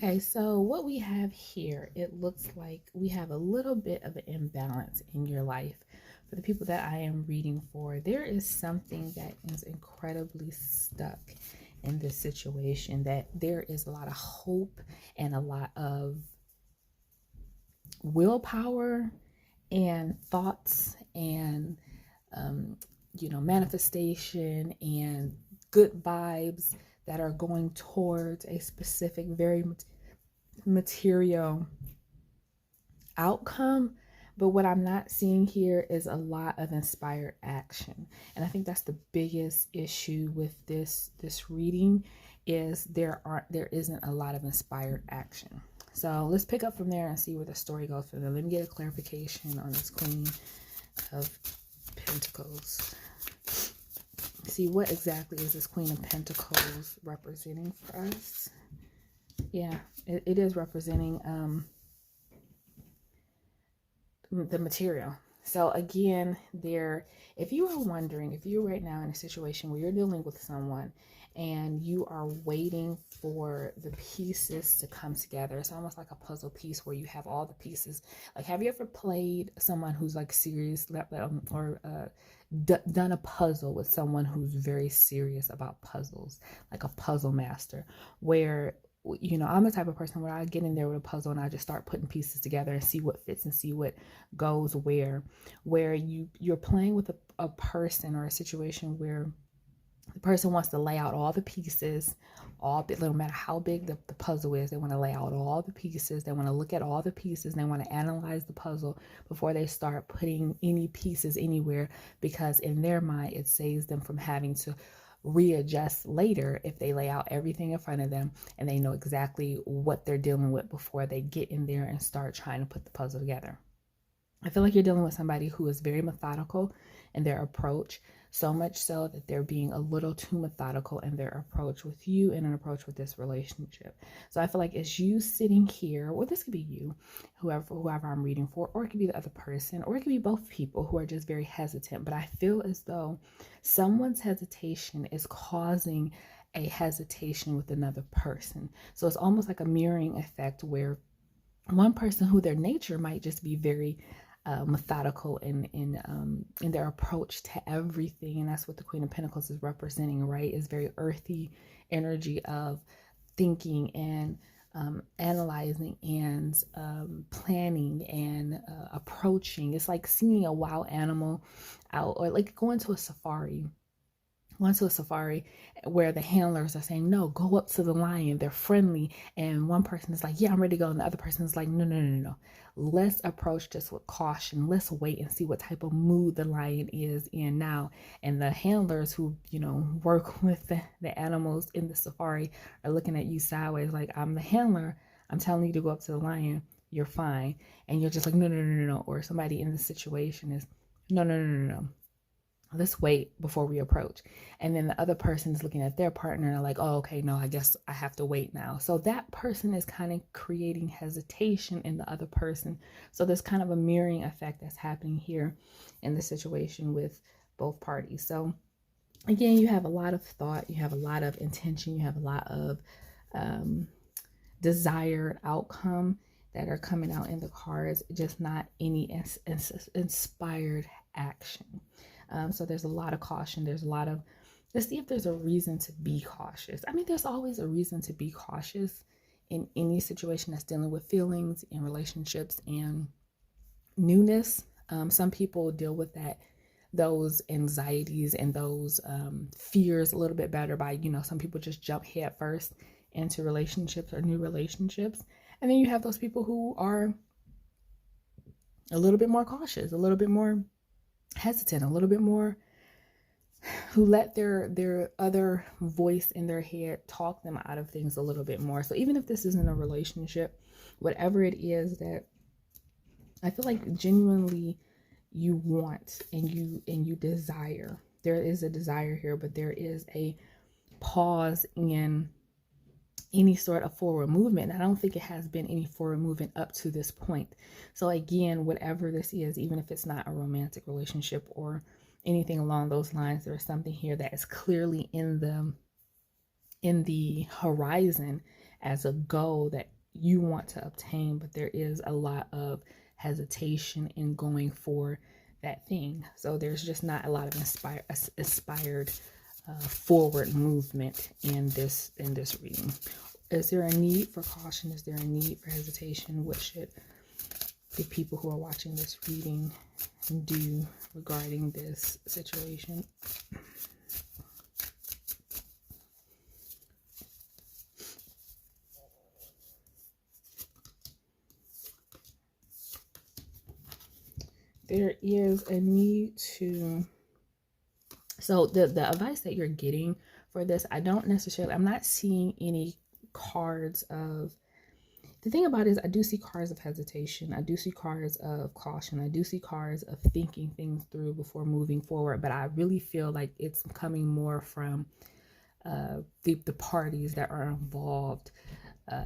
Okay, so what we have here, it looks like we have a little bit of an imbalance in your life. For the people that I am reading for, there is something that is incredibly stuck in this situation, that there is a lot of hope and a lot of willpower and thoughts and manifestation and good vibes that are going towards a specific, very material outcome. But what I'm not seeing here is a lot of inspired action. And I think that's the biggest issue with this reading, is there isn't a lot of inspired action. So let's pick up from there and see where the story goes from there. Let me get a clarification on this Queen of Pentacles. See, what exactly is this Queen of Pentacles representing for us? Yeah, it is representing the material. So again, if you are wondering, if you're right now in a situation where you're dealing with someone and you are waiting for the pieces to come together, it's almost like a puzzle piece where you have all the pieces. Like, have you ever played someone who's like serious, or done a puzzle with someone who's very serious about puzzles, like a puzzle master, where I'm the type of person where I get in there with a puzzle and I just start putting pieces together and see what fits and see what goes where you're playing with a person or a situation where the person wants to lay out all the pieces, no matter how big the puzzle is. They want to lay out all the pieces. They want to look at all the pieces. They want to analyze the puzzle before they start putting any pieces anywhere, because in their mind, it saves them from having to readjust later if they lay out everything in front of them and they know exactly what they're dealing with before they get in there and start trying to put the puzzle together. I feel like you're dealing with somebody who is very methodical in their approach, so much so that they're being a little too methodical in their approach with you and an approach with this relationship. So I feel like it's you sitting here, or this could be you, whoever I'm reading for, or it could be the other person, or it could be both people who are just very hesitant. But I feel as though someone's hesitation is causing a hesitation with another person. So it's almost like a mirroring effect, where one person who their nature might just be very methodical in their approach to everything, and that's what the Queen of Pentacles is representing, right? Is very earthy energy of thinking and analyzing and planning and approaching. It's like seeing a wild animal out, or like going to a safari. Went to a safari where the handlers are saying, no, go up to the lion. They're friendly. And one person is like, yeah, I'm ready to go. And the other person is like, no. Let's approach this with caution. Let's wait and see what type of mood the lion is in now. And the handlers who, work with the animals in the safari are looking at you sideways like, I'm the handler. I'm telling you to go up to the lion. You're fine. And you're just like, no. Or somebody in the situation is, no. Let's wait before we approach. And then the other person is looking at their partner and like, oh, okay, no, I guess I have to wait now. So that person is kind of creating hesitation in the other person. So there's kind of a mirroring effect that's happening here in the situation with both parties. So again, you have a lot of thought, you have a lot of intention, you have a lot of desired outcome that are coming out in the cards, just not any inspired action. So there's a lot of caution. There's a lot of, let's see if there's a reason to be cautious. I mean, there's always a reason to be cautious in any situation that's dealing with feelings and relationships and newness. Some people deal with those anxieties and those fears a little bit better by, some people just jump head first into relationships or new relationships. And then you have those people who are a little bit more cautious, a little bit more hesitant, a little bit more, who let their other voice in their head talk them out of things a little bit more. So even if this isn't a relationship, whatever it is that I feel like genuinely you want and you desire, there is a desire here, but there is a pause in any sort of forward movement. And I don't think it has been any forward movement up to this point. So again, whatever this is, even if it's not a romantic relationship or anything along those lines, there's something here that is clearly in the horizon as a goal that you want to obtain, but there is a lot of hesitation in going for that thing. So there's just not a lot of inspired forward movement in this reading. Is there a need for caution? Is there a need for hesitation? What should the people who are watching this reading do regarding this situation? There is a need to, so the advice that you're getting for this, I'm not seeing any cards of, the thing about it is I do see cards of hesitation. I do see cards of caution. I do see cards of thinking things through before moving forward. But I really feel like it's coming more from the parties that are involved,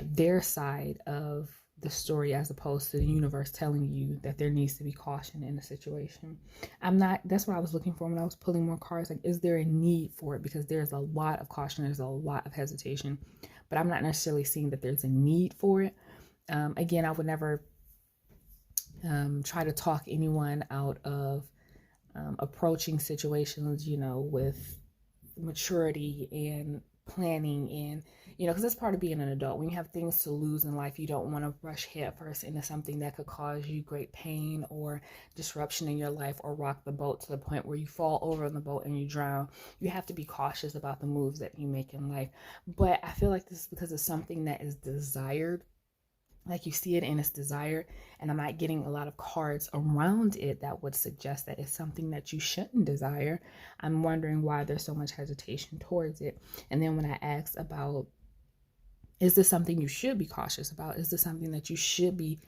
their side of the story, as opposed to the universe telling you that there needs to be caution in the situation. That's what I was looking for when I was pulling more cards. Like, is there a need for it? Because there's a lot of caution. There's a lot of hesitation. But I'm not necessarily seeing that there's a need for it. Again, I would never try to talk anyone out of approaching situations, with maturity and planning, and because that's part of being an adult. When you have things to lose in life, you don't want to rush headfirst into something that could cause you great pain or disruption in your life, or rock the boat to the point where you fall over on the boat and you drown. You have to be cautious about the moves that you make in life. But I feel like this is because it's something that is desired. Like, you see it and it's desired, and I'm not getting a lot of cards around it that would suggest that it's something that you shouldn't desire. I'm wondering why there's so much hesitation towards it. And then when I asked about, is this something you should be cautious about? Is this something that you should be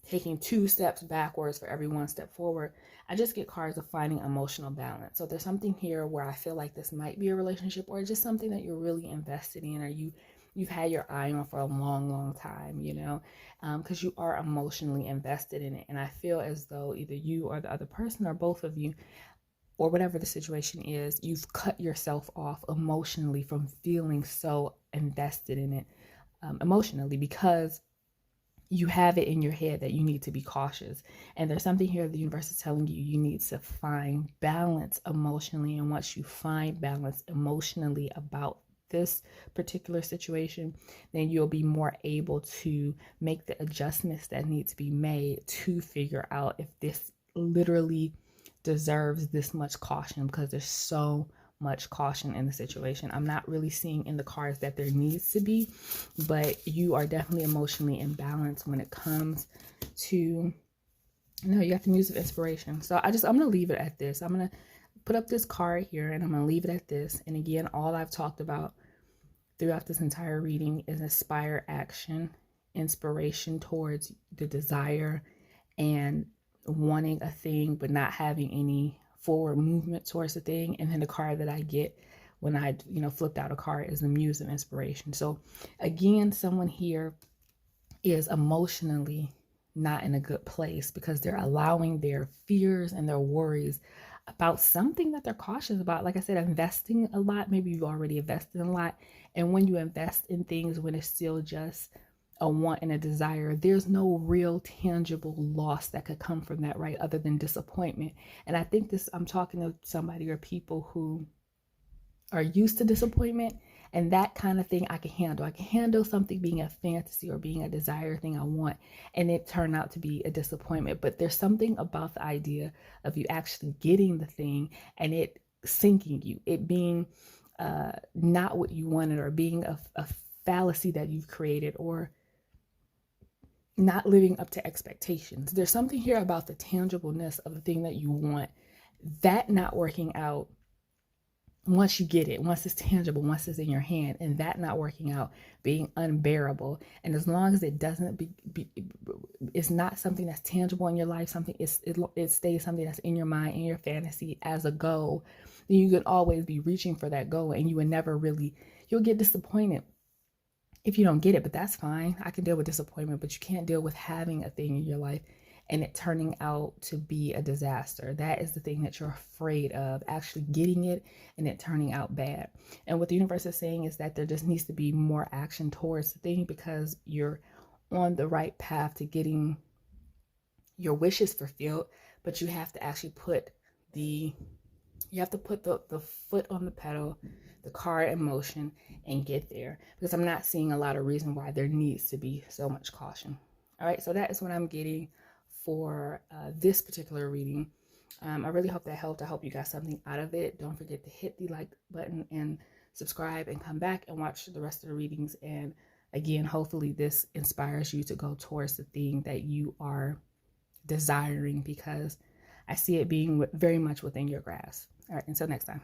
taking 2 steps backwards for every 1 step forward? I just get cards of finding emotional balance. So there's something here where I feel like this might be a relationship, or just something that you're really invested in, or you've had your eye on for a long, long time, because you are emotionally invested in it. And I feel as though either you or the other person, or both of you, or whatever the situation is, you've cut yourself off emotionally from feeling so invested in it emotionally, because you have it in your head that you need to be cautious. And there's something here the universe is telling you need to find balance emotionally. And once you find balance emotionally about this particular situation, then you'll be more able to make the adjustments that need to be made to figure out if this literally deserves this much caution, because there's so much caution in the situation. I'm not really seeing in the cards that there needs to be, but you are definitely emotionally imbalanced when it comes to, you got the Muse of Inspiration. So I'm going to leave it at this. I'm going to put up this card here, and I'm going to leave it at this. And again, all I've talked about throughout this entire reading is inspire action, inspiration towards the desire and wanting a thing, but not having any forward movement towards the thing. And then the card that I get when I, flipped out a card is the Muse of Inspiration. So again, someone here is emotionally not in a good place because they're allowing their fears and their worries about something that they're cautious about. Like I said, investing a lot. Maybe you've already invested a lot. And when you invest in things, when it's still just a want and a desire, there's no real tangible loss that could come from that, right? Other than disappointment. And I think I'm talking to somebody or people who are used to disappointment, and that kind of thing I can handle. I can handle something being a fantasy or being a desire thing I want, and it turned out to be a disappointment. But there's something about the idea of you actually getting the thing and it sinking you, it being not what you wanted, or being a fallacy that you've created, or not living up to expectations. There's something here about the tangibleness of the thing that you want, that not working out once you get it, once it's tangible, once it's in your hand, and that not working out being unbearable. And as long as it doesn't it's not something that's tangible in your life, it stays something that's in your mind, in your fantasy as a goal, then you can always be reaching for that goal, and you'll get disappointed if you don't get it. But that's fine. I can deal with disappointment, but you can't deal with having a thing in your life and it turning out to be a disaster. That is the thing that you're afraid of, actually getting it and it turning out bad. And what the universe is saying is that there just needs to be more action towards the thing, because you're on the right path to getting your wishes fulfilled, but you have to actually put the foot on the pedal, the car in motion, and get there, because I'm not seeing a lot of reason why there needs to be so much caution. All right, so that is what I'm getting for this particular reading. I really hope that helped. I hope you got something out of it. Don't forget to hit the like button and subscribe, and come back and watch the rest of the readings. And again, hopefully this inspires you to go towards the thing that you are desiring, because I see it being very much within your grasp. All right, until next time.